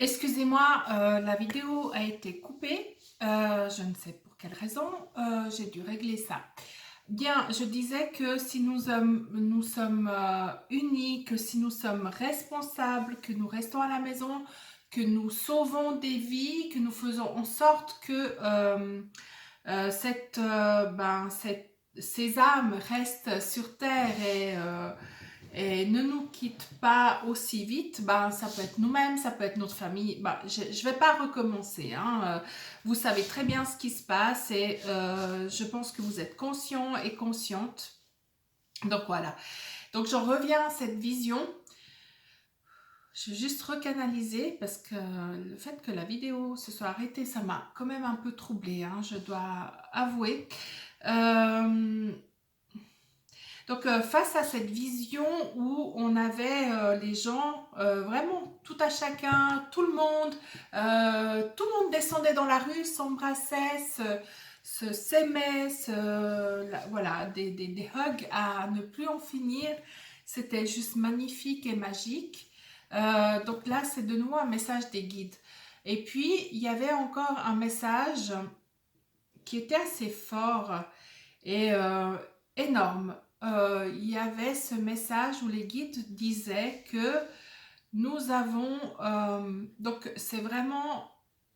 Excusez-moi, la vidéo a été coupée. Je ne sais pour quelle raison. J'ai dû régler ça. Bien, je disais que si nous sommes unis, que si nous sommes responsables, que nous restons à la maison, que nous sauvons des vies, que nous faisons en sorte que ces âmes restent sur Terre et ne nous quitte pas aussi vite, ben, ça peut être nous-mêmes, ça peut être notre famille. Ben, je ne vais pas recommencer, hein. Vous savez très bien ce qui se passe et je pense que vous êtes conscients et conscientes. Donc voilà. Donc j'en reviens à cette vision. Je vais juste recanaliser parce que le fait que la vidéo se soit arrêtée, ça m'a quand même un peu troublée, hein, je dois avouer. Euh, Donc face à cette vision où on avait les gens vraiment tout à chacun, tout le monde descendait dans la rue, s'embrassait, s'aimait, voilà, des hugs à ne plus en finir. C'était juste magnifique et magique. Donc là, c'est de nouveau un message des guides. Et puis, il y avait encore un message qui était assez fort et énorme. Il y avait ce message où les guides disaient que nous avons, donc c'est vraiment,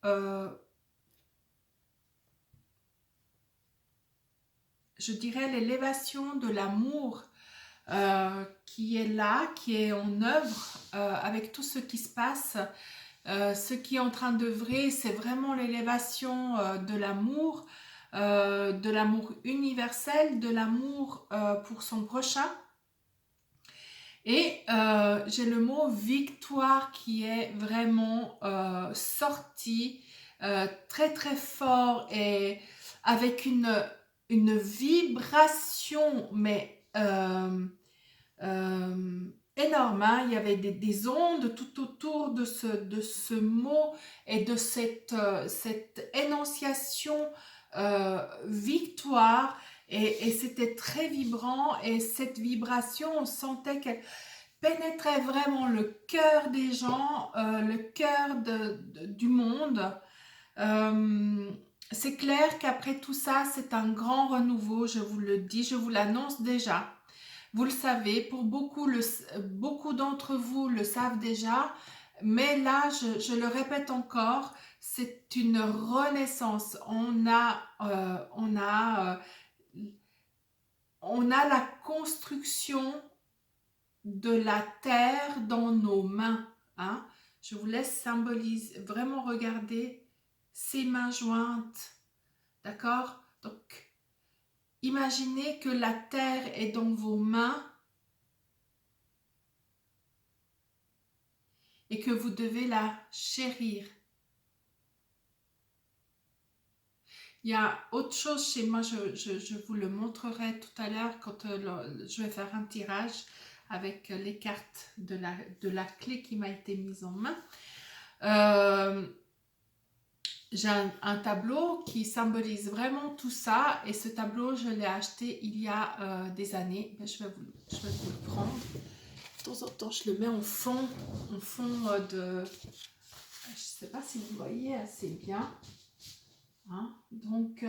euh, je dirais, l'élévation de l'amour qui est là, qui est en œuvre avec tout ce qui se passe. Ce qui est en train d'œuvrer, c'est vraiment l'élévation de l'amour universel, de l'amour pour son prochain. Et j'ai le mot victoire qui est vraiment sorti très très fort et avec une vibration, mais euh, énorme, hein. Il y avait des ondes tout autour de ce mot et de cette énonciation victoire. Et c'était très vibrant et cette vibration, on sentait qu'elle pénétrait vraiment le cœur des gens, le cœur du monde. Euh, c'est clair qu'après tout ça, c'est un grand renouveau, je vous le dis, je vous l'annonce déjà. Vous le savez, pour beaucoup d'entre vous le savent déjà, mais là, je le répète encore, c'est une renaissance. On a la construction de la terre dans nos mains, hein. Je vous laisse symboliser, vraiment regarder ces mains jointes, d'accord? Donc, imaginez que la terre est dans vos mains et que vous devez la chérir. Il y a autre chose chez moi, je vous le montrerai tout à l'heure quand je vais faire un tirage avec les cartes de la clé qui m'a été mise en main. J'ai un tableau qui symbolise vraiment tout ça et ce tableau, je l'ai acheté il y a des années. Je vais vous le prendre. De temps en temps, je le mets en fond de... Je ne sais pas si vous voyez assez bien. Hein? Donc,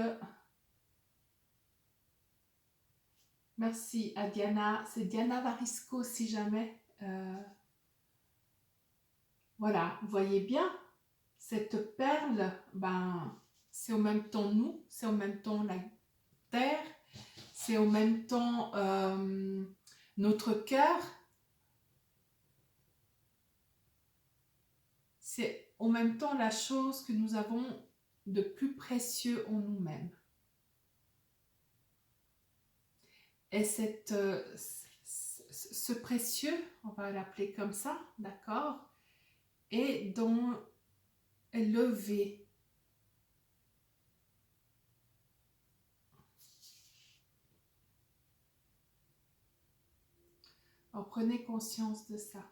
merci à Diana. C'est Diana Varisco si jamais. Voilà, vous voyez bien, cette perle, ben, c'est en même temps nous, c'est en même temps la terre, c'est en même temps notre cœur, c'est en même temps la chose que nous avons de plus précieux en nous-mêmes. Et ce précieux, on va l'appeler comme ça, d'accord, est levé. Alors, prenez conscience de ça.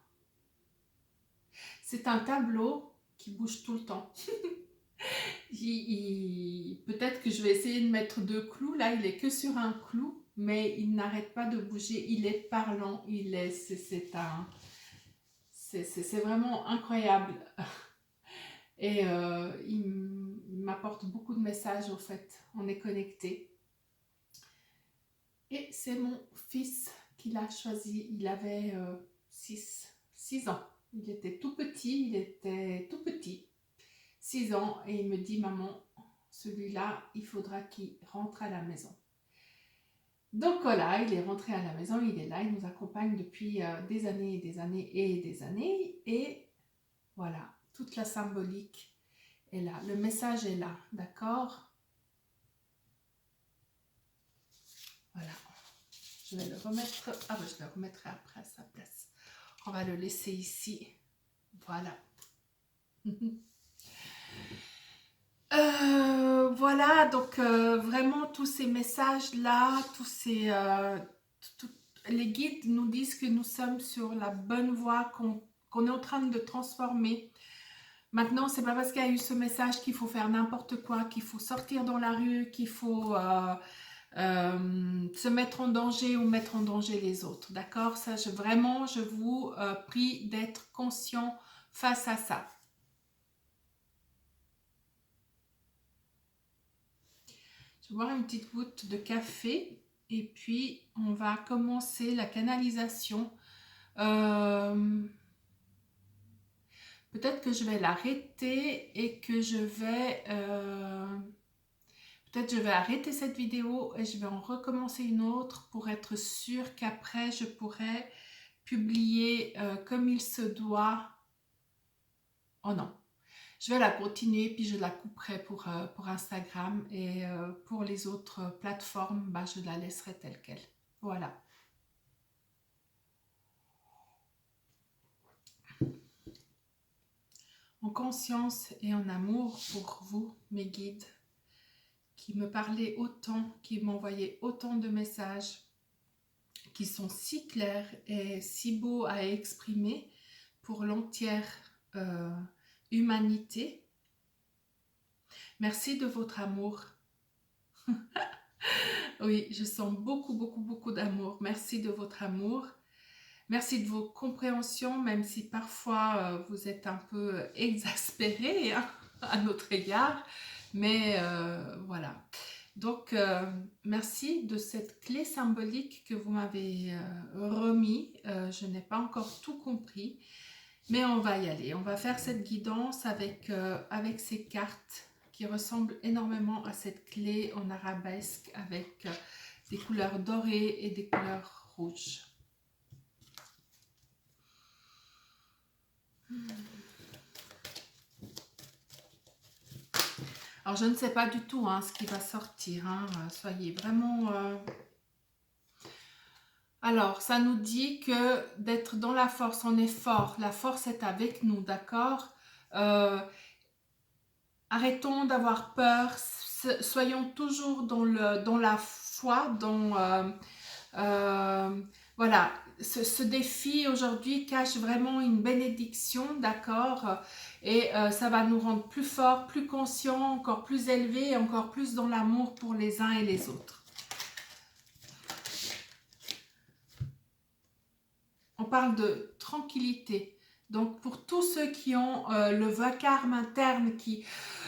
C'est un tableau qui bouge tout le temps. Peut-être que je vais essayer de mettre 2 clous. Là, il est que sur un clou, mais il n'arrête pas de bouger. Il est parlant. C'est vraiment incroyable. Et il m'apporte beaucoup de messages au fait, on est connectés. Et c'est mon fils qui l'a choisi, il avait 6 ans. Il était tout petit, 6 ans, et il me dit: maman, celui-là, il faudra qu'il rentre à la maison. Donc voilà, il est rentré à la maison, il est là, il nous accompagne depuis des années et des années et des années. Et voilà, toute la symbolique est là, le message est là, d'accord? Voilà, je vais le remettre, je le remettrai après à sa place. On va le laisser ici, voilà. Voilà, donc vraiment tous ces messages-là, les guides nous disent que nous sommes sur la bonne voie, qu'on est en train de transformer. Maintenant, c'est pas parce qu'il y a eu ce message qu'il faut faire n'importe quoi, qu'il faut sortir dans la rue, qu'il faut se mettre en danger ou mettre en danger les autres. D'accord? Ça, vraiment, je vous prie d'être conscient face à ça. Je vais boire une petite goutte de café et puis on va commencer la canalisation. Peut-être que je vais l'arrêter et que peut-être je vais arrêter cette vidéo et je vais en recommencer une autre pour être sûre qu'après je pourrai publier comme il se doit. Oh non, je vais la continuer puis je la couperai pour Instagram, et pour les autres plateformes, je la laisserai telle qu'elle. Voilà. En conscience et en amour pour vous, mes guides, qui me parlaient autant, qui m'envoyaient autant de messages, qui sont si clairs et si beaux à exprimer pour l'entière humanité. Merci de votre amour. Oui, je sens beaucoup, beaucoup, beaucoup d'amour. Merci de votre amour. Merci de vos compréhensions, même si parfois vous êtes un peu exaspérés à notre égard. Mais voilà. Donc, merci de cette clé symbolique que vous m'avez remis. Je n'ai pas encore tout compris, mais on va y aller. On va faire cette guidance avec ces cartes qui ressemblent énormément à cette clé en arabesque avec des couleurs dorées et des couleurs rouges. Alors, je ne sais pas du tout ce qui va sortir. Soyez vraiment... Alors, ça nous dit que d'être dans la force, on est fort. La force est avec nous, d'accord? Arrêtons d'avoir peur. Soyons toujours dans la foi, voilà. Ce défi aujourd'hui cache vraiment une bénédiction, d'accord? Et ça va nous rendre plus forts, plus conscients, encore plus élevés, encore plus dans l'amour pour les uns et les autres. On parle de tranquillité. Donc pour tous ceux qui ont le vacarme interne, qui